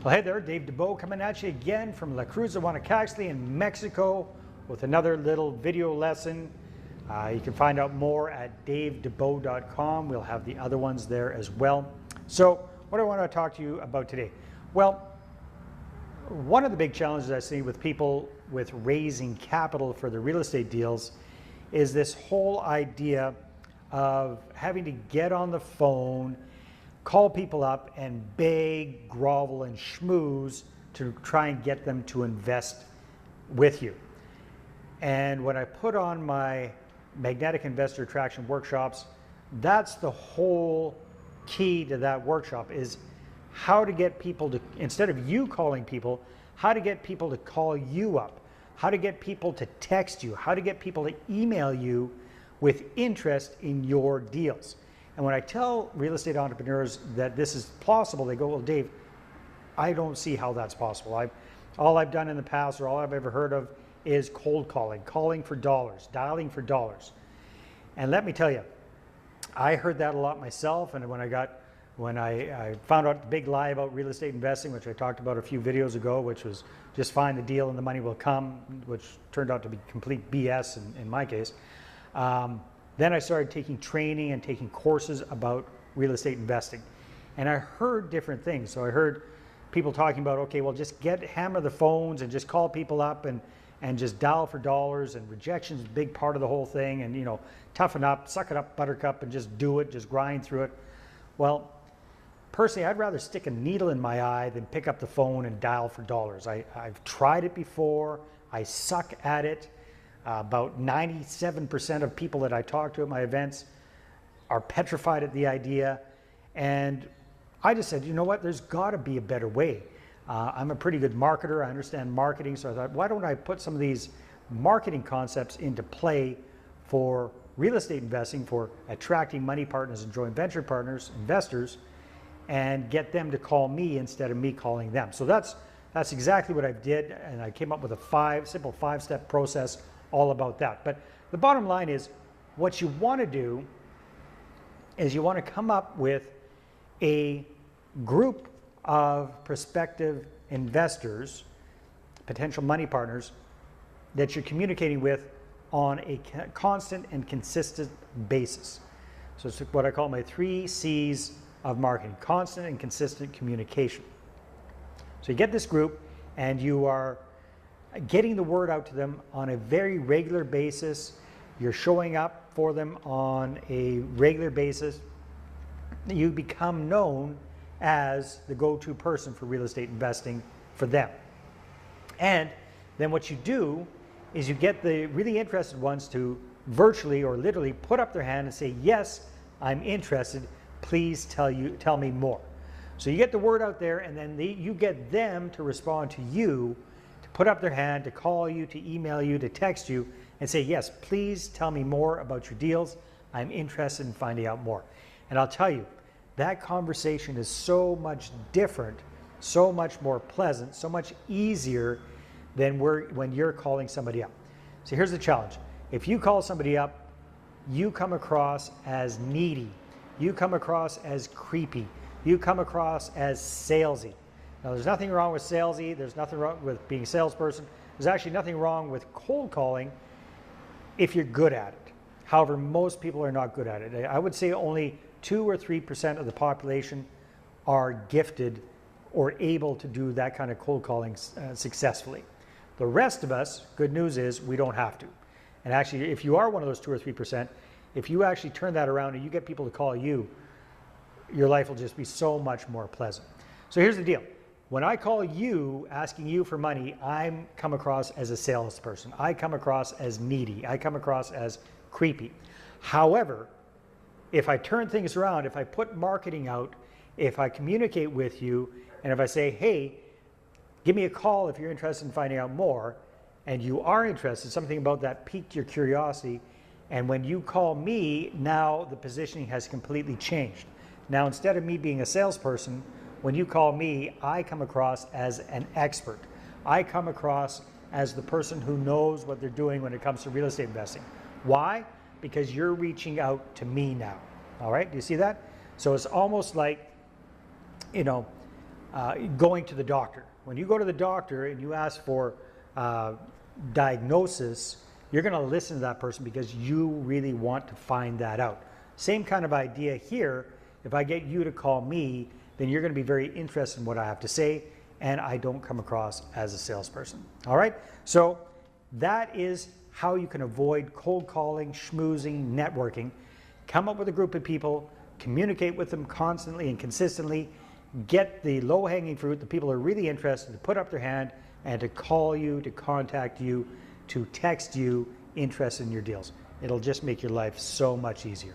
Well, hey there, Dave Dubeau coming at you again from La Cruz de Guanacaste in Mexico with another little video lesson. You can find out more at davedubeau.com. We'll have the other ones there as well. So what I want to talk to you about today? Well, one of the big challenges I see with people with raising capital for their real estate deals is this whole idea of having to get on the phone, call people up and beg, grovel, and schmooze to try and get them to invest with you. And when I put on my magnetic investor attraction workshops, that's the whole key to that workshop, is how to get people to, instead of you calling people, how to get people to call you up, how to get people to text you, how to get people to email you with interest in your deals. And when I tell real estate entrepreneurs that this is possible, they go, well, Dave, I don't see how that's possible. All I've done in the past, or all I've ever heard of, is cold calling, calling for dollars, dialing for dollars. And let me tell you, I heard that a lot myself. And when I found out the big lie about real estate investing, which I talked about a few videos ago, which was just find the deal and the money will come, which turned out to be complete BS in my case. Then I started taking training and taking courses about real estate investing. And I heard different things. So I heard people talking about, okay, well, just hammer the phones and just call people up and just dial for dollars, and rejection is a big part of the whole thing, and, you know, toughen up, suck it up, buttercup, and just do it, just grind through it. Well, personally, I'd rather stick a needle in my eye than pick up the phone and dial for dollars. I've tried it before. I suck at it. About 97% of people that I talk to at my events are petrified at the idea. And I just said, you know what, there's got to be a better way. I'm a pretty good marketer. I understand marketing. So I thought, why don't I put some of these marketing concepts into play for real estate investing, for attracting money partners and joint venture partners, investors, and get them to call me instead of me calling them. So that's exactly what I did. And I came up with a simple five-step process all about that. But the bottom line is, what you want to do is you want to come up with a group of prospective investors, potential money partners, that you're communicating with on a constant and consistent basis. So it's what I call my 3 C's of marketing: constant and consistent communication. So you get this group and you are getting the word out to them on a very regular basis. You're showing up for them on a regular basis. You become known as the go-to person for real estate investing for them. And then what you do is you get the really interested ones to virtually or literally put up their hand and say, yes, I'm interested. Please tell me more. So you get the word out there, and then you get them to respond to you, put up their hand, to call you, to email you, to text you, and say, yes, please tell me more about your deals. I'm interested in finding out more. And I'll tell you, that conversation is so much different, so much more pleasant, so much easier than when you're calling somebody up. So here's the challenge. If you call somebody up, you come across as needy. You come across as creepy. You come across as salesy. Now, there's nothing wrong with salesy. There's nothing wrong with being a salesperson. There's actually nothing wrong with cold calling if you're good at it. However, most people are not good at it. I would say only 2 or 3% of the population are gifted or able to do that kind of cold calling successfully. The rest of us, good news is, we don't have to. And actually, if you are one of those 2 or 3%, if you actually turn that around and you get people to call you, your life will just be so much more pleasant. So here's the deal. When I call you, asking you for money, I come across as a salesperson. I come across as needy. I come across as creepy. However, if I turn things around, if I put marketing out, if I communicate with you, and if I say, hey, give me a call if you're interested in finding out more, and you are interested, something about that piqued your curiosity, and when you call me, now the positioning has completely changed. Now, instead of me being a salesperson, when you call me, I come across as an expert. I come across as the person who knows what they're doing when it comes to real estate investing. Why? Because you're reaching out to me now. All right, do you see that? So it's almost like, you know, going to the doctor. When you go to the doctor and you ask for diagnosis, you're going to listen to that person because you really want to find that out. Same kind of idea here. If I get you to call me, then you're going to be very interested in what I have to say, and I don't come across as a salesperson. All right? So that is how you can avoid cold calling, schmoozing, networking. Come up with a group of people, communicate with them constantly and consistently, get the low-hanging fruit, the people who are really interested to put up their hand and to call you, to contact you, to text you, interested in your deals. It'll just make your life so much easier.